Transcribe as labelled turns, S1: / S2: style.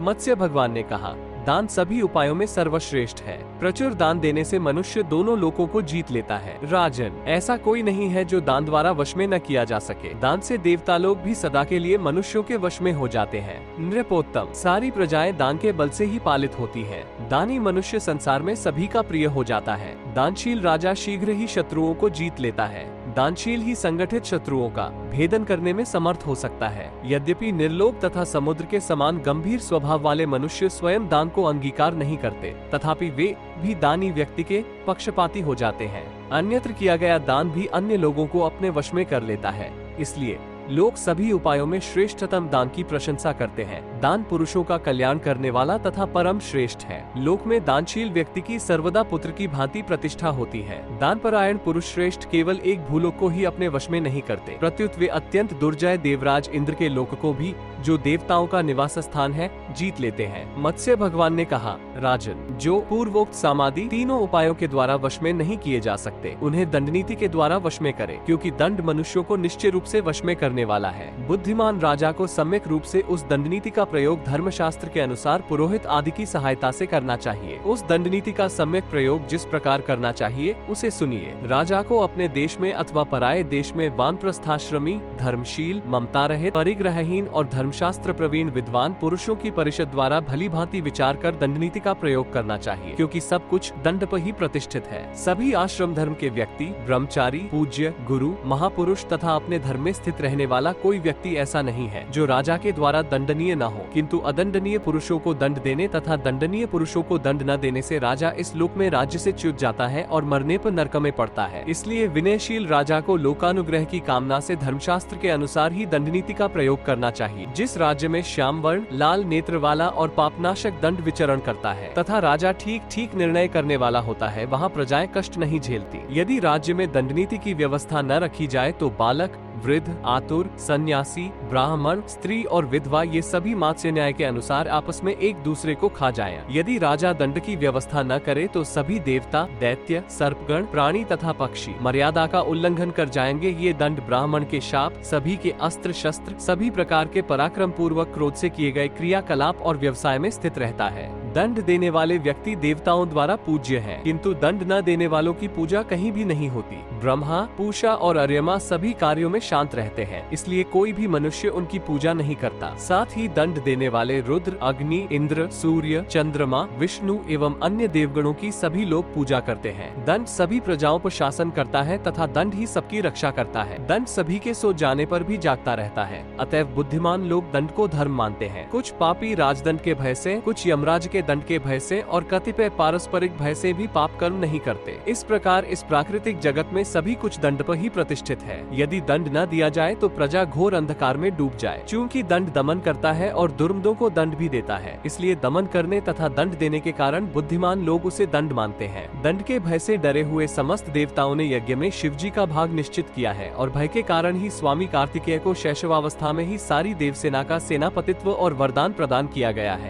S1: मत्स्य भगवान ने कहा, दान सभी उपायों में सर्वश्रेष्ठ है। प्रचुर दान देने से मनुष्य दोनों लोकों को जीत लेता है। राजन, ऐसा कोई नहीं है जो दान द्वारा वश में न किया जा सके। दान से देवता लोग भी सदा के लिए मनुष्यों के वश में हो जाते हैं। नृपोत्तम, सारी प्रजाएं दान के बल से ही पालित होती हैं। दानी मनुष्य संसार में सभी का प्रिय हो जाता है। दानशील राजा शीघ्र ही शत्रुओं को जीत लेता है। दानशील ही संगठित शत्रुओं का भेदन करने में समर्थ हो सकता है। यद्यपि निर्लोभ तथा समुद्र के समान गंभीर स्वभाव वाले मनुष्य स्वयं दान को अंगीकार नहीं करते, तथापि वे भी दानी व्यक्ति के पक्षपाती हो जाते हैं। अन्यत्र किया गया दान भी अन्य लोगों को अपने वश में कर लेता है। इसलिए लोग सभी उपायों में श्रेष्ठतम दान की प्रशंसा करते हैं। दान पुरुषों का कल्याण करने वाला तथा परम श्रेष्ठ है। लोक में दानशील व्यक्ति की सर्वदा पुत्र की भांति प्रतिष्ठा होती है। दान परायण पुरुष श्रेष्ठ केवल एक भूलोक को ही अपने वश में नहीं करते, प्रत्युत वे अत्यंत दुर्जय देवराज इंद्र के लोक को भी, जो देवताओं का निवास स्थान है, जीत लेते हैं। मत्स्य भगवान ने कहा, राजन, जो पूर्वोक्त सामादि तीनों उपायों के द्वारा वश में नहीं किए जा सकते, उन्हें दंड नीति के द्वारा वश में करे, क्योंकि दंड मनुष्यों को निश्चय रूप से वश में करने वाला है। बुद्धिमान राजा को सम्यक रूप से उस दंड नीति का प्रयोग धर्मशास्त्र के अनुसार पुरोहित आदि की सहायता से करना चाहिए। उस दंड नीति का सम्यक प्रयोग जिस प्रकार करना चाहिए उसे सुनिए। राजा को अपने देश में अथवा पराये देश में वानप्रस्थाश्रमी, धर्मशील, ममता रहित, परिग्रहहीन और धर्मशास्त्र प्रवीण विद्वान पुरुषों की परिषद द्वारा भली भांति विचार कर दंड नीति का प्रयोग करना चाहिए, क्योंकि सब कुछ दंड पर ही प्रतिष्ठित है। सभी आश्रम धर्म के व्यक्ति, ब्रह्मचारी, पूज्य, गुरु, महापुरुष तथा अपने धर्म में स्थित रहने वाला कोई व्यक्ति ऐसा नहीं है जो राजा के द्वारा दंडनीय न हो, किंतु अदंडनीय पुरुषों को दंड देने तथा दंडनीय पुरुषों को दंड न देने से राजा इस लोक में राज्य से च्युत जाता है और मरने पर नरक में पड़ता है। इसलिए विनयशील राजा को लोकानुग्रह की कामना से धर्मशास्त्र के अनुसार ही दंड नीति का प्रयोग करना चाहिए। जिस राज्य में श्याम वर्ण, लाल नेत्र वाला और पापनाशक दंड विचरण करता है तथा राजा ठीक ठीक निर्णय करने वाला होता है, वहाँ प्रजाएं कष्ट नहीं झेलती। यदि राज्य में दंड नीति की व्यवस्था न रखी जाए तो बालक, वृद्ध, आतुर, सन्यासी, ब्राह्मण, स्त्री और विधवा ये सभी मात्स्य न्याय के अनुसार आपस में एक दूसरे को खा जाएं। यदि राजा दंड की व्यवस्था न करे तो सभी देवता, दैत्य, सर्पगण, प्राणी तथा पक्षी मर्यादा का उल्लंघन कर जाएंगे। ये दंड ब्राह्मण के शाप, सभी के अस्त्र शस्त्र, सभी प्रकार के पराक्रम पूर्वक क्रोध से किए गए क्रियाकलाप और व्यवसाय में स्थित रहता है। दंड देने वाले व्यक्ति देवताओं द्वारा पूज्य हैं, किंतु दंड न देने वालों की पूजा कहीं भी नहीं होती। ब्रह्मा, पूषा और अर्यमा सभी कार्यों में शांत रहते हैं, इसलिए कोई भी मनुष्य उनकी पूजा नहीं करता। साथ ही दंड देने वाले रुद्र, अग्नि, इंद्र, सूर्य, चंद्रमा, विष्णु एवं अन्य देवगणों की सभी लोग पूजा करते हैं। दंड सभी प्रजाओं पर शासन करता है तथा दंड ही सबकी रक्षा करता है। दंड सभी के सो जाने पर भी जागता रहता है, अतएव बुद्धिमान लोग दंड को धर्म मानते हैं। कुछ पापी राजदंड के भय से, कुछ यमराज के दंड के भय से और कतिपय पारस्परिक भय से भी पाप कर्म नहीं करते। इस प्रकार इस प्राकृतिक जगत में सभी कुछ दंड पर ही प्रतिष्ठित है। यदि दंड न दिया जाए तो प्रजा घोर अंधकार में डूब जाए। चूंकि दंड दमन करता है और दुर्मदों को दंड भी देता है, इसलिए दमन करने तथा दंड देने के कारण बुद्धिमान लोग उसे दंड मानते हैं। दंड के भय से डरे हुए समस्त देवताओं ने यज्ञ में शिवजी का भाग निश्चित किया है और भय के कारण ही स्वामी कार्तिकेय को शैशवावस्था में ही सारी देवसेना का सेनापतित्व और वरदान प्रदान किया गया है।